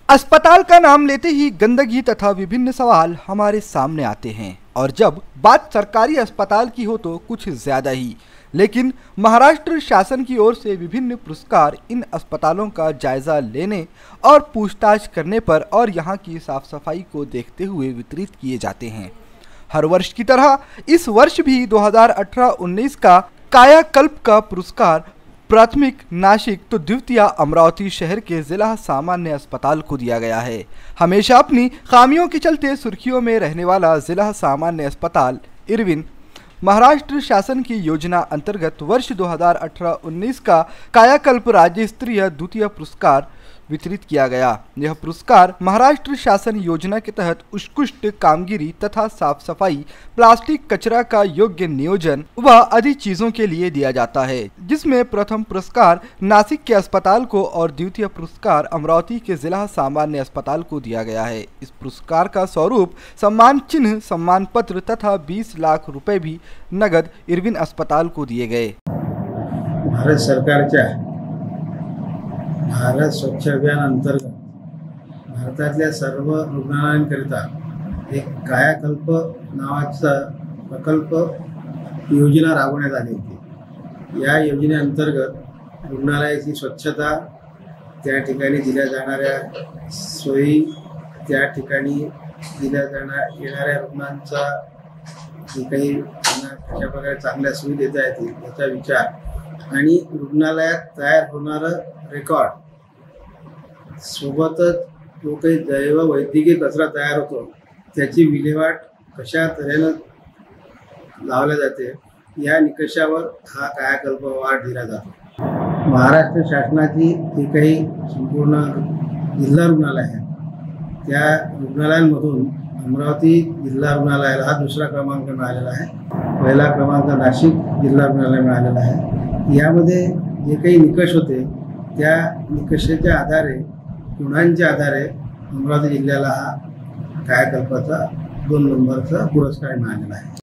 अस्पताल का नाम लेते ही गंदगी तथा विभिन्न सवाल हमारे सामने आते हैं और जब बात सरकारी अस्पताल की हो तो कुछ ज्यादा ही। लेकिन महाराष्ट्र शासन की ओर से विभिन्न पुरस्कार इन अस्पतालों का जायजा लेने और पूछताछ करने पर और यहाँ की साफ सफाई को देखते हुए वितरित किए जाते हैं। हर वर्ष की तरह इस वर्ष भी 2018-19 का कायाकल्प का पुरस्कार प्राथमिक नासिक तो द्वितीय अमरावती शहर के जिला सामान्य अस्पताल को दिया गया है। हमेशा अपनी खामियों के चलते सुर्खियों में रहने वाला जिला सामान्य अस्पताल इरविन महाराष्ट्र शासन की योजना अंतर्गत वर्ष 2018-19 का कायाकल्प राज्य स्तरीय द्वितीय पुरस्कार वितरित किया गया। यह पुरस्कार महाराष्ट्र शासन योजना के तहत उत्कृष्ट कामगिरी तथा साफ सफाई, प्लास्टिक कचरा का योग्य नियोजन व आदि चीजों के लिए दिया जाता है, जिसमें प्रथम पुरस्कार नासिक के अस्पताल को और द्वितीय पुरस्कार अमरावती के जिला सामान्य अस्पताल को दिया गया है। इस पुरस्कार का स्वरूप सम्मान चिन्ह, सम्मान पत्र तथा 20 लाख रुपए भी नगद इरविन अस्पताल को दिए गए। भारत सरकारच्या भारत स्वच्छ अभियान अंतर्गत भारतातल्या सर्व रुग्णालयांकरिता एक कायाकल्प नावाचा प्रकल्प योजना राबवण्यात आली होती। या योजनेअंतर्गत रुग्णालयाची स्वच्छता, त्या ठिकाणी दिल्या जाणाऱ्या सोयी, त्या ठिकाणी दिल्या येणाऱ्या रुग्णांचा जे काही कशा प्रकारे चांगल्या सोयी देता येतील याचा विचार आणि रुग्णालयात तयार होणारं रेकॉर्ड सोबतच जो काही जैव वैद्यकीय कचरा तयार होतो त्याची विल्हेवाट कशा तऱ्हेनं लावल्या जाते या निकषावर हा कायाकल्प अवॉर्ड दिला जातो। महाराष्ट्र शासनाची जी काही संपूर्ण जिल्हा रुग्णालय आहे त्या रुग्णालयांमधून अमरावती जिल्हा रुग्णालयाला हा दुसरा क्रमांक मिळालेला आहे। पहिला क्रमांक नाशिक जिल्हा रुग्णालय मिळालेला आहे। यामध्ये जे काही निकष होते त्या निकषाच्या आधारे, गुणांच्या आधारे अमरावती जिल्ह्याला हा कायाकल्पाचा 2 नंबरचा पुरस्कार मिळालेला आहे।